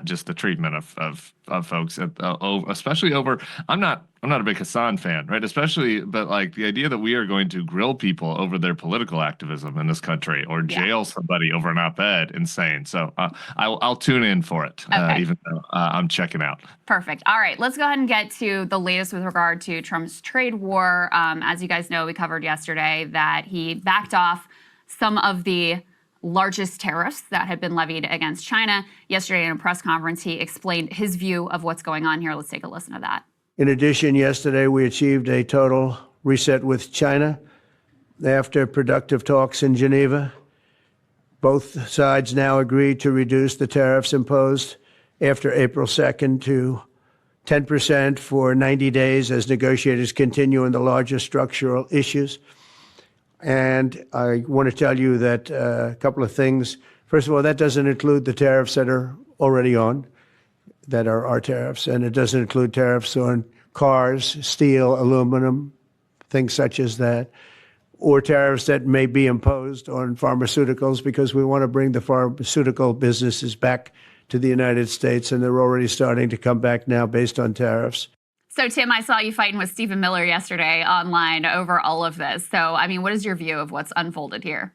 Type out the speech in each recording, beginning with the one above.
just the treatment of folks, especially over. I'm not a big Hassan fan, right? Especially, but like the idea that we are going to grill people over their political activism in this country or jail somebody over an op-ed, insane. So I'll tune in for it, even though I'm checking out. Perfect. All right, let's go ahead and get to the latest with regard to Trump's trade war. As you guys know, we covered yesterday that he backed off some of the largest tariffs that had been levied against China. Yesterday in a press conference, he explained his view of what's going on here. Let's take a listen to that. In addition, yesterday we achieved a total reset with China after productive talks in Geneva. Both sides now agreed to reduce the tariffs imposed after April 2nd to 10% for 90 days as negotiators continue on the largest structural issues. And I want to tell you that a couple of things. First of all, that doesn't include the tariffs that are already on, that are our tariffs, and it doesn't include tariffs on cars, steel, aluminum, things such as that, or tariffs that may be imposed on pharmaceuticals, because we want to bring the pharmaceutical businesses back to the United States, and they're already starting to come back now based on tariffs. So, Tim, I saw you fighting with Stephen Miller yesterday online over all of this. So, I mean, what is your view of what's unfolded here?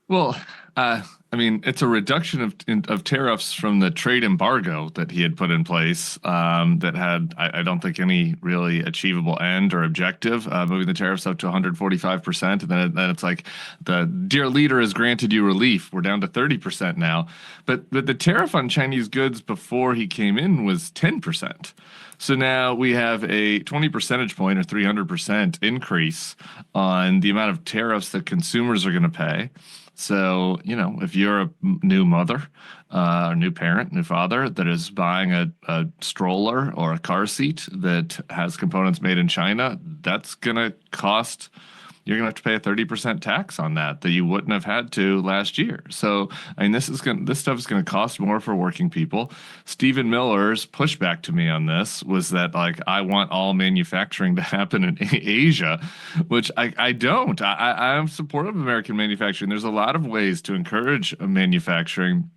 Well, I mean, it's a reduction of tariffs from the trade embargo that he had put in place that had, I don't think, any really achievable end or objective, moving the tariffs up to 145%. And then it's like the dear leader has granted you relief. We're down to 30% now. But the tariff on Chinese goods before he came in was 10%. So now we have a 20 percentage point or 300% increase on the amount of tariffs that consumers are going to pay. So, you know, if you're a new mother, a new parent, new father that is buying a stroller or a car seat that has components made in China, that's going to cost, you're going to have to pay a 30% tax on that you wouldn't have had to last year. So, I mean, this stuff is going to cost more for working people. Stephen Miller's pushback to me on this was that, like, I want all manufacturing to happen in Asia, which I don't. I'm supportive of American manufacturing. There's a lot of ways to encourage manufacturing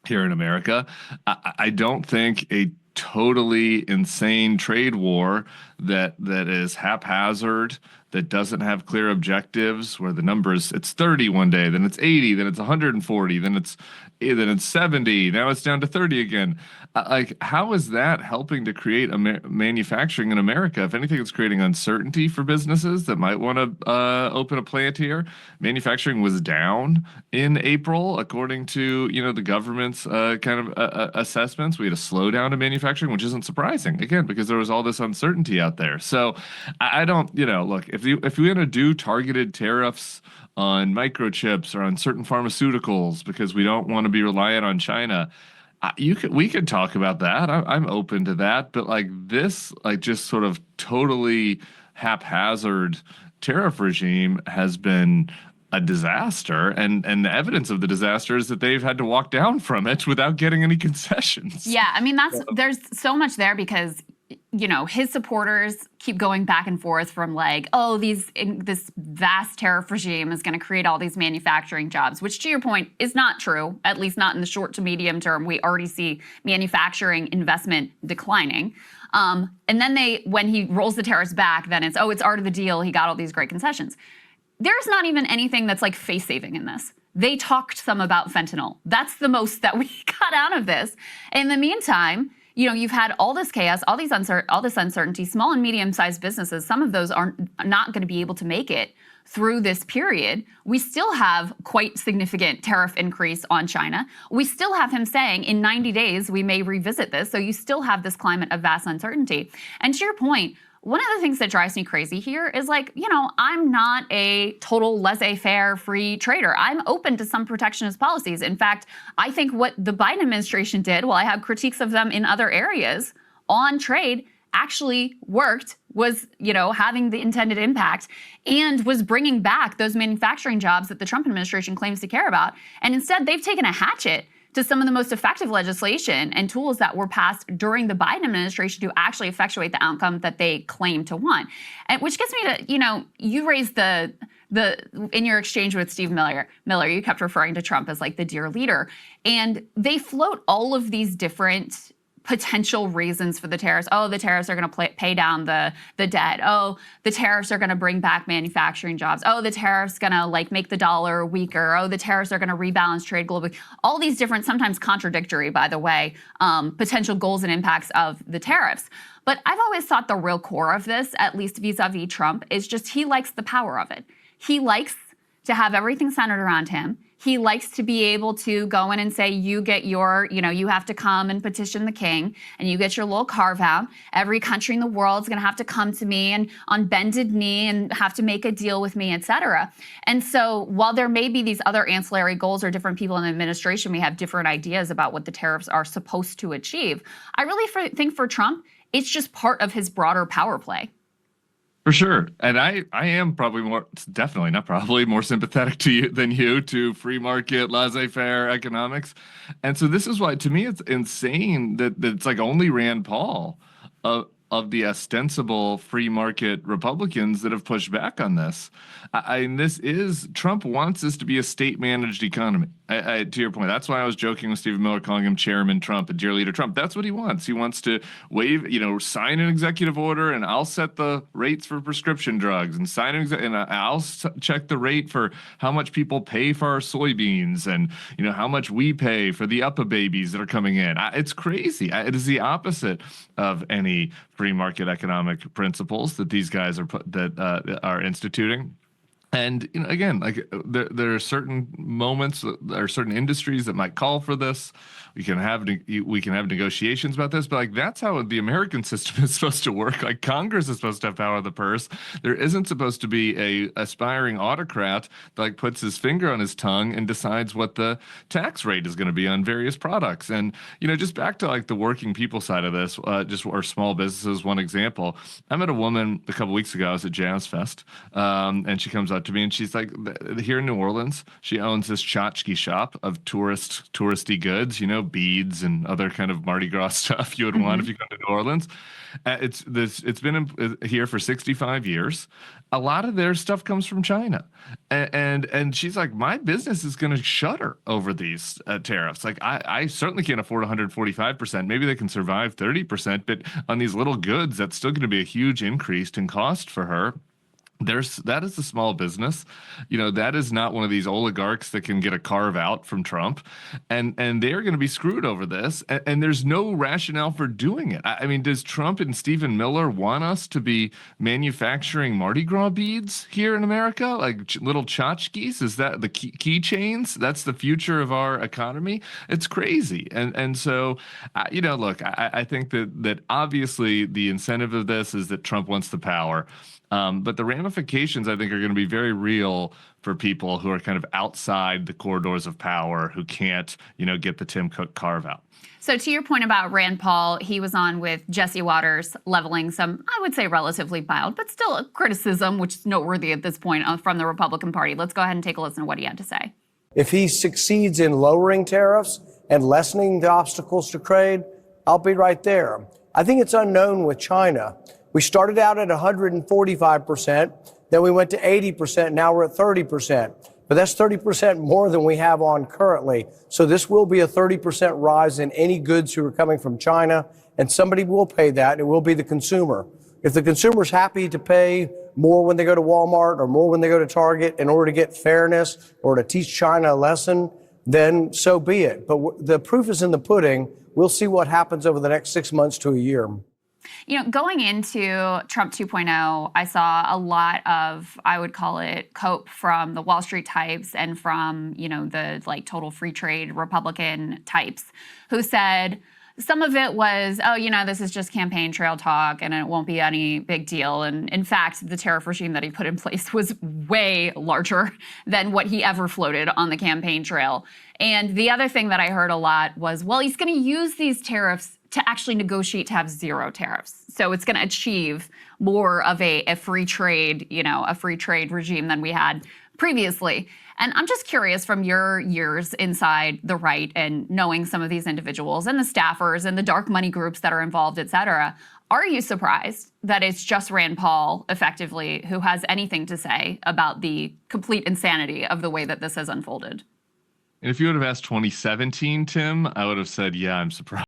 here in America. I don't think a totally insane trade war that is haphazard, that doesn't have clear objectives, where the numbers, it's 30 one day, then it's 80, then it's 140, then it's 70, now it's down to 30 again. Like, how is that helping to create manufacturing in America? If anything, it's creating uncertainty for businesses that might want to open a plant here. Manufacturing was down in April, according to, you know, the government's kind of assessments. We had a slowdown in manufacturing, which isn't surprising, again, because there was all this uncertainty out there. So I don't, you know, look, if we're going to do targeted tariffs on microchips or on certain pharmaceuticals because we don't want to be reliant on China, we could talk about that. I'm open to that. But like this, like just sort of totally haphazard tariff regime has been a disaster, and the evidence of the disaster is that they've had to walk down from it without getting any concessions. Yeah, I mean, there's so much there because, you know, his supporters keep going back and forth from like, oh, this vast tariff regime is going to create all these manufacturing jobs, which, to your point, is not true, at least not in the short to medium term. We already see manufacturing investment declining. And then when he rolls the tariffs back, then it's art of the deal. He got all these great concessions. There's not even anything that's like face saving in this. They talked some about fentanyl. That's the most that we got out of this. In the meantime, you know, you've had all this chaos, all this uncertainty, small and medium-sized businesses, some of those are not going to be able to make it through this period. We still have quite significant tariff increase on China. We still have him saying in 90 days, we may revisit this. So you still have this climate of vast uncertainty. And to your point, one of the things that drives me crazy here is, like, you know, I'm not a total laissez-faire free trader. I'm open to some protectionist policies. In fact, I think what the Biden administration did, while I have critiques of them in other areas on trade, actually worked, was, you know, having the intended impact and was bringing back those manufacturing jobs that the Trump administration claims to care about. And instead, they've taken a hatchet to some of the most effective legislation and tools that were passed during the Biden administration to actually effectuate the outcome that they claim to want. And which gets me to, you know, you raised the in your exchange with Steve Miller, you kept referring to Trump as like the dear leader. And they float all of these different potential reasons for the tariffs. Oh, the tariffs are going to pay down the debt. Oh, the tariffs are going to bring back manufacturing jobs. Oh, the tariffs going to like make the dollar weaker. Oh, the tariffs are going to rebalance trade globally. All these different, sometimes contradictory, by the way, potential goals and impacts of the tariffs. But I've always thought the real core of this, at least vis-a-vis Trump, is just he likes the power of it. He likes to have everything centered around him. He likes to be able to go in and say, you get your, you have to come and petition the king and you get your little carve out. Every country in the world is going to have to come to me and on bended knee and have to make a deal with me, et cetera. And so while there may be these other ancillary goals or different people in the administration may have different ideas about what the tariffs are supposed to achieve, I really think for Trump, it's just part of his broader power play. For sure. And I am probably more sympathetic to you than you to free market, laissez-faire economics. And so this is why, to me, it's insane that it's like only Rand Paul of the ostensible free market Republicans that have pushed back on this. Trump wants this to be a state-managed economy. To your point, that's why I was joking with Stephen Miller, calling him Chairman Trump and Dear Leader Trump. That's what he wants. He wants to sign an executive order, and I'll set the rates for prescription drugs, and I'll check the rate for how much people pay for our soybeans, and how much we pay for the UPPA babies that are coming in. It's crazy. It is the opposite of any free market economic principles that these guys are instituting. And again, like there are certain moments, there are certain industries that might call for this. We can have negotiations about this, but like that's how the American system is supposed to work. Like Congress is supposed to have power of the purse. There isn't supposed to be a aspiring autocrat that like puts his finger on his tongue and decides what the tax rate is going to be on various products. And just back to like the working people side of this, or small businesses. One example, I met a woman a couple weeks ago. I was at Jazz Fest, and she comes up to me and she's like, here in New Orleans, she owns this tchotchke shop of touristy goods, beads and other kind of Mardi Gras stuff you would want if you come to New Orleans. It's been here for 65 years. A lot of their stuff comes from China, and she's like, my business is going to shutter over these tariffs. Like I certainly can't afford 145%. Maybe they can survive 30%, but on these little goods, that's still going to be a huge increase in cost for her. That is a small business. That is not one of these oligarchs that can get a carve out from Trump, and they're going to be screwed over this. And there's no rationale for doing it. I mean, does Trump and Stephen Miller want us to be manufacturing Mardi Gras beads here in America, like little tchotchkes? Is that the keychains? That's the future of our economy. It's crazy. And so, look, I think that obviously the incentive of this is that Trump wants the power. But the ramifications, I think, are going to be very real for people who are kind of outside the corridors of power, who can't, get the Tim Cook carve out. So to your point about Rand Paul, he was on with Jesse Waters, leveling some, I would say, relatively mild, but still a criticism, which is noteworthy at this point from the Republican Party. Let's go ahead and take a listen to what he had to say. If he succeeds in lowering tariffs and lessening the obstacles to trade, I'll be right there. I think it's unknown with China. We started out at 145%, then we went to 80%, now we're at 30%. But that's 30% more than we have on currently. So this will be a 30% rise in any goods who are coming from China, and somebody will pay that, and it will be the consumer. If the consumer's happy to pay more when they go to Walmart or more when they go to Target in order to get fairness or to teach China a lesson, then so be it. But the proof is in the pudding. We'll see what happens over the next 6 months to a year. Going into Trump 2.0, I saw a lot of, I would call it, cope from the Wall Street types and from, the like total free trade Republican types who said some of it was, this is just campaign trail talk and it won't be any big deal. And in fact, the tariff regime that he put in place was way larger than what he ever floated on the campaign trail. And the other thing that I heard a lot was, well, he's going to use these tariffs to actually negotiate to have zero tariffs. So it's going to achieve more of a free trade, a free trade regime than we had previously. And I'm just curious, from your years inside the right and knowing some of these individuals and the staffers and the dark money groups that are involved, et cetera, are you surprised that it's just Rand Paul, effectively, who has anything to say about the complete insanity of the way that this has unfolded? And if you would have asked 2017, Tim, I would have said, yeah, I'm surprised.